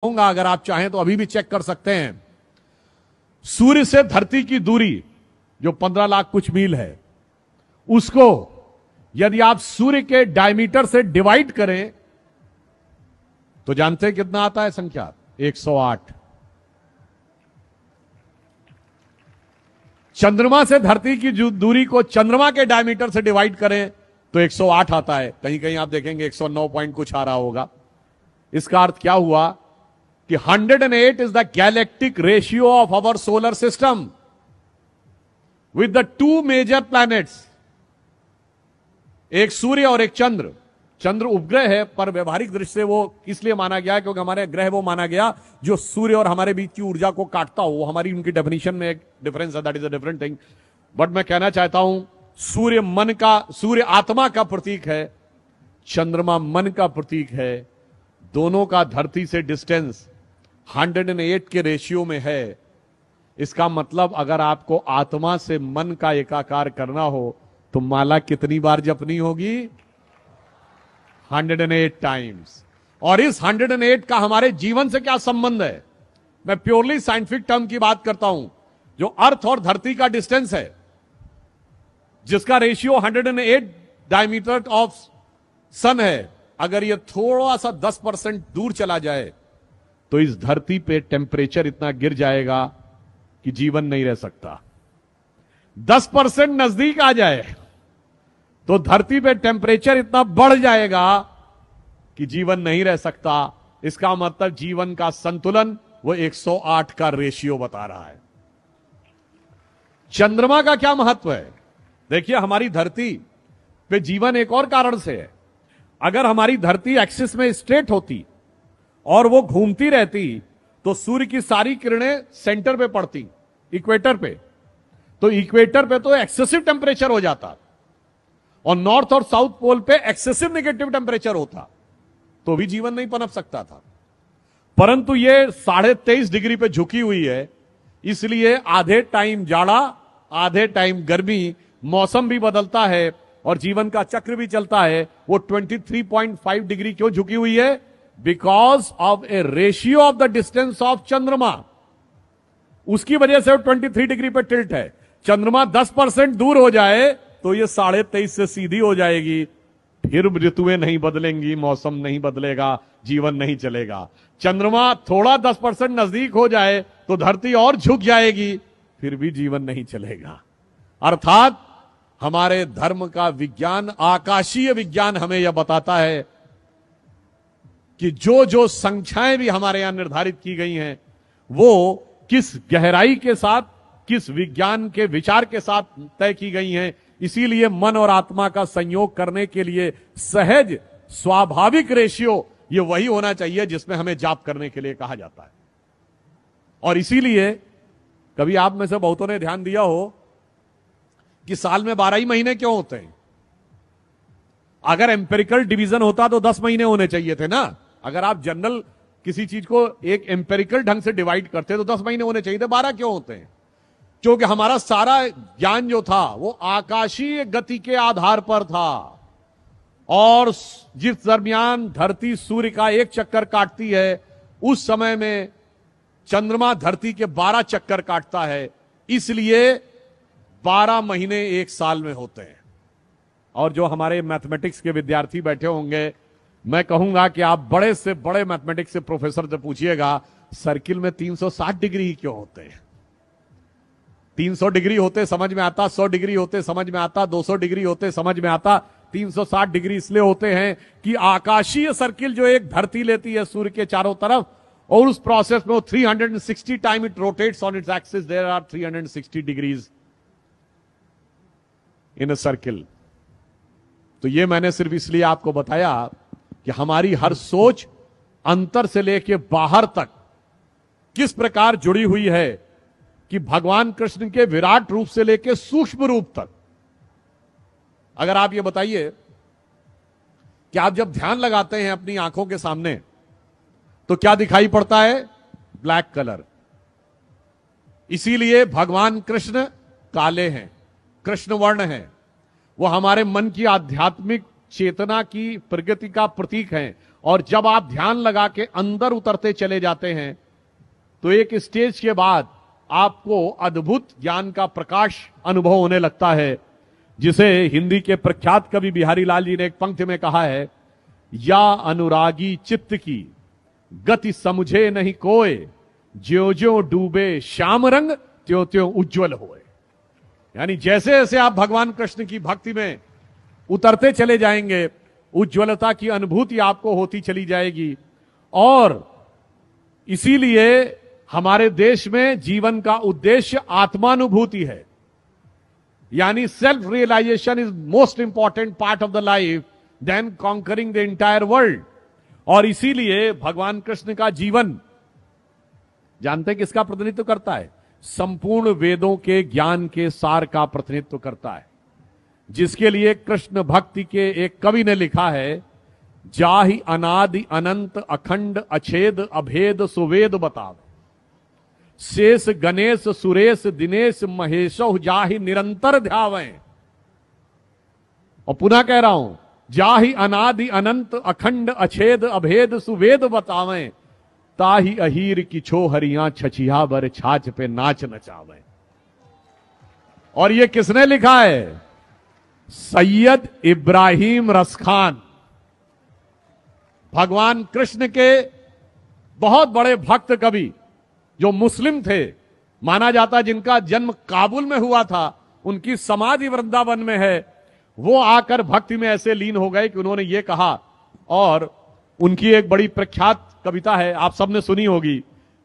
कहूंगा, अगर आप चाहें तो अभी भी चेक कर सकते हैं। सूर्य से धरती की दूरी जो 15 लाख कुछ मील है, उसको यदि आप सूर्य के डायमीटर से डिवाइड करें तो जानते हैं कितना आता है संख्या? 108। चंद्रमा से धरती की दूरी को चंद्रमा के डायमीटर से डिवाइड करें तो 108 आता है। कहीं कहीं आप देखेंगे 109 पॉइंट कुछ आ रहा होगा। इसका अर्थ क्या हुआ कि 108 is the galactic ratio of our solar system with the two major planets, एक सूर्य और एक चंद्र। चंद्र उपग्रह है, पर व्यवहारिक दृष्टि से वो इसलिए माना गया क्योंकि हमारे ग्रह वो माना गया जो सूर्य और हमारे बीच की ऊर्जा को काटता हो। वो हमारी उनकी डेफिनेशन में एक डिफरेंस है, that is a different thing. But मैं कहना चाहता हूं, सूर्य आत्मा का प्रतीक है, चंद्रमा मन का प्रतीक है। दोनों का धरती से डिस्टेंस 108 के रेशियो में है। इसका मतलब अगर आपको आत्मा से मन का एकाकार करना हो तो माला कितनी बार जपनी होगी? 108 टाइम्स। और इस 108 का हमारे जीवन से क्या संबंध है? मैं प्योरली साइंटिफिक टर्म की बात करता हूं। जो अर्थ और धरती का डिस्टेंस है, जिसका रेशियो 108 डायमीटर ऑफ सन है, अगर यह थोड़ा सा 10% दूर चला जाए तो इस धरती पे टेम्परेचर इतना गिर जाएगा कि जीवन नहीं रह सकता। 10% नजदीक आ जाए तो धरती पे टेम्परेचर इतना बढ़ जाएगा कि जीवन नहीं रह सकता। इसका मतलब जीवन का संतुलन वो 108 का रेशियो बता रहा है। चंद्रमा का क्या महत्व है? देखिए, हमारी धरती पे जीवन एक और कारण से है। अगर हमारी धरती एक्सिस में स्ट्रेट होती और वो घूमती रहती तो सूर्य की सारी किरणें सेंटर पे पड़ती, इक्वेटर पे। तो इक्वेटर पे तो एक्सेसिव टेम्परेचर हो जाता और नॉर्थ और साउथ पोल पे एक्सेसिव नेगेटिव टेम्परेचर होता, तो भी जीवन नहीं पनप सकता था। परंतु ये 23.5 डिग्री पे झुकी हुई है, इसलिए आधे टाइम जाड़ा, आधे टाइम गर्मी, मौसम भी बदलता है और जीवन का चक्र भी चलता है। वो 23.5 डिग्री क्यों झुकी हुई है? Because of A ratio of the distance of चंद्रमा। उसकी वजह से वो 23 डिग्री पे टिल्ट है। चंद्रमा 10% दूर हो जाए तो ये 23.5 से सीधी हो जाएगी। फिर ऋतुएं नहीं बदलेंगी, मौसम नहीं बदलेगा, जीवन नहीं चलेगा। चंद्रमा थोड़ा 10% नजदीक हो जाए तो धरती और झुक जाएगी, फिर भी जीवन नहीं चलेगा। अर्थात हमारे धर्म का विज्ञान, आकाशीय विज्ञान हमें यह बताता है कि जो जो संख्याएं भी हमारे यहां निर्धारित की गई हैं, वो किस गहराई के साथ, किस विज्ञान के विचार के साथ तय की गई हैं। इसीलिए मन और आत्मा का संयोग करने के लिए सहज स्वाभाविक रेशियो ये वही होना चाहिए जिसमें हमें जाप करने के लिए कहा जाता है। और इसीलिए कभी आप में से बहुतों ने ध्यान दिया हो कि साल में 12 ही महीने क्यों होते हैं? अगर एम्पेरिकल डिवीजन होता तो 10 महीने होने चाहिए थे ना। अगर आप जनरल किसी चीज को एक एम्पेरिकल ढंग से डिवाइड करते तो 10 महीने होने चाहिए थे। 12 क्यों होते हैं? क्योंकि हमारा सारा ज्ञान जो था वो आकाशीय गति के आधार पर था। और जिस दरमियान धरती सूर्य का एक चक्कर काटती है, उस समय में चंद्रमा धरती के 12 चक्कर काटता है। इसलिए 12 महीने एक साल में होते हैं। और जो हमारे मैथमेटिक्स के विद्यार्थी बैठे होंगे, मैं कहूंगा कि आप बड़े से बड़े मैथमेटिक्स के प्रोफेसर से पूछिएगा, सर्किल में 360 डिग्री ही क्यों होते हैं? 300 डिग्री होते समझ में आता, 100 डिग्री होते समझ में आता, 200 डिग्री होते समझ में आता। 360 डिग्री इसलिए होते हैं कि आकाशीय सर्किल जो एक धरती लेती है सूर्य के चारों तरफ, और उस प्रोसेस में वो 360 time it rotates on its axis, there are 360 degrees in a circle. तो ये मैंने सिर्फ इसलिए आपको बताया कि हमारी हर सोच अंतर से लेके बाहर तक किस प्रकार जुड़ी हुई है कि भगवान कृष्ण के विराट रूप से लेके सूक्ष्म रूप तक। अगर आप ये बताइए कि आप जब ध्यान लगाते हैं अपनी आंखों के सामने तो क्या दिखाई पड़ता है? Black colour. इसीलिए भगवान कृष्ण काले हैं, कृष्ण वर्ण हैं। वो हमारे मन की आध्यात्मिक चेतना की प्रगति का प्रतीक हैं। और जब आप ध्यान लगा के अंदर उतरते चले जाते हैं तो एक स्टेज के बाद आपको अद्भुत ज्ञान का प्रकाश अनुभव होने लगता है, जिसे हिंदी के प्रख्यात कवि बिहारी लाल जी ने एक पंक्ति में कहा है, या अनुरागी चित्त की गति समझे नहीं कोय, ज्यों ज्यों डूबे श्याम रंग त्यों त्यों उज्जवल होए। यानी जैसे जैसे आप भगवान कृष्ण की भक्ति में उतरते चले जाएंगे, उज्ज्वलता की अनुभूति आपको होती चली जाएगी। और इसीलिए हमारे देश में जीवन का उद्देश्य आत्मानुभूति है, यानी self realisation is most important part of the life then conquering the entire world. और इसीलिए भगवान कृष्ण का जीवन जानते हैं किसका प्रतिनिधित्व करता है? संपूर्ण वेदों के ज्ञान के सार का प्रतिनिधित्व करता है, जिसके लिए कृष्ण भक्ति के एक कवि ने लिखा है, जाहि अनादि अनंत अखंड अछेद अभेद सुवेद बताव, शेष गणेश सुरेश दिनेश महेशो जाहि निरंतर ध्यावें। और पुनः कह रहा हूं, जाहि अनादि अनंत अखंड अछेद अभेद सुवेद बतावें, ताहि अहीर की छो हरियां छछिया बर छाछ पे नाच नचावें। और ये किसने लिखा है? सैयद इब्राहिम रसखान, भगवान कृष्ण के बहुत बड़े भक्त कवि, जो मुस्लिम थे, माना जाता जिनका जन्म काबुल में हुआ था, उनकी समाधि वृंदावन में है। वो आकर भक्ति में ऐसे लीन हो गए कि उन्होंने ये कहा, और उनकी एक बड़ी प्रख्यात कविता है, आप सबने सुनी होगी,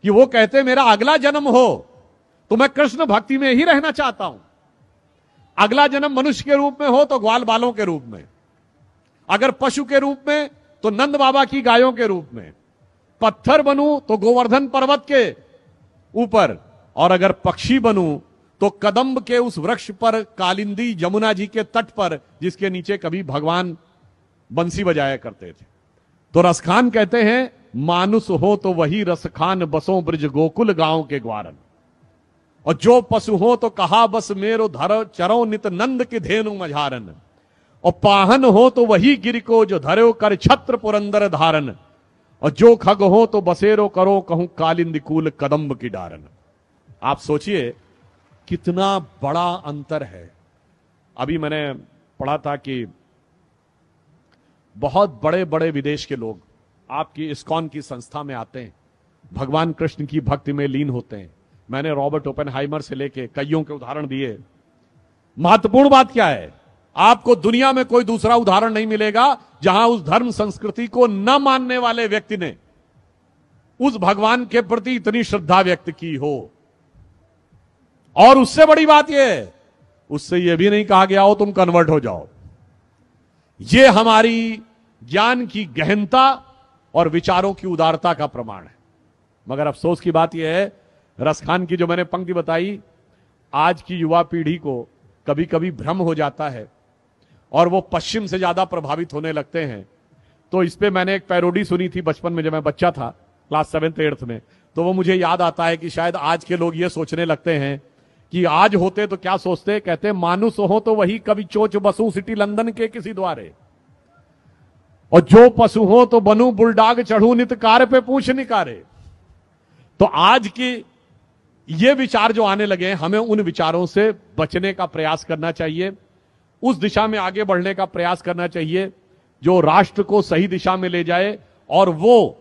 कि वो कहते मेरा अगला जन्म हो तो मैं कृष्ण भक्ति में ही रहना चाहता हूं। अगला जन्म मनुष्य के रूप में हो तो ग्वाल बालों के रूप में, अगर पशु के रूप में तो नंद बाबा की गायों के रूप में, पत्थर बनूं तो गोवर्धन पर्वत के ऊपर, और अगर पक्षी बनूं तो कदम्ब के उस वृक्ष पर, कालिंदी जमुना जी के तट पर, जिसके नीचे कभी भगवान बंसी बजाया करते थे। तो रसखान कहते हैं, मानुष हो तो वही रसखान बसों ब्रज गोकुल गांव के ग्वारन, और जो पशु हो तो कहा बस मेरो धरो चरो नित नंद के धेनु मझारन, और पाहन हो तो वही गिर को जो धरो कर छत्र पुरंदर धारन, और जो खग हो तो बसेरो करो कहूं कालिंदी कूल कदम्ब की डारन। आप सोचिए कितना बड़ा अंतर है। अभी मैंने पढ़ा था कि बहुत बड़े बड़े विदेश के लोग आपकी इस्कॉन की संस्था में आते हैं, भगवान कृष्ण की भक्ति में लीन होते हैं। मैंने रॉबर्ट ओपेनहाइमर से लेके कईयों के उदाहरण दिए। महत्वपूर्ण बात क्या है? आपको दुनिया में कोई दूसरा उदाहरण नहीं मिलेगा जहां उस धर्म संस्कृति को न मानने वाले व्यक्ति ने उस भगवान के प्रति इतनी श्रद्धा व्यक्त की हो। और उससे बड़ी बात यह है, उससे यह भी नहीं कहा गया हो तुम कन्वर्ट हो जाओ। यह हमारी ज्ञान की गहनता और विचारों की उदारता का प्रमाण है। मगर अफसोस की बात यह है, रसखान की जो मैंने पंक्ति बताई, आज की युवा पीढ़ी को कभी कभी भ्रम हो जाता है और वो पश्चिम से ज्यादा प्रभावित होने लगते हैं। तो इस पे मैंने एक पैरोडी सुनी थी बचपन में, जब मैं बच्चा था, क्लास 7th 8th में। तो वो मुझे याद आता है कि शायद आज के लोग ये सोचने लगते हैं कि आज होते तो क्या सोचते, कहते मानुष हो तो वही कभी चोच बसू सिटी लंदन के किसी द्वारे, और जो पशु हो तो बनू बुलडाग चढ़ू नित कार पे पूछ निकारे। तो आज की ये विचार जो आने लगे हैं, हमें उन विचारों से बचने का प्रयास करना चाहिए, उस दिशा में आगे बढ़ने का प्रयास करना चाहिए जो राष्ट्र को सही दिशा में ले जाए, और वो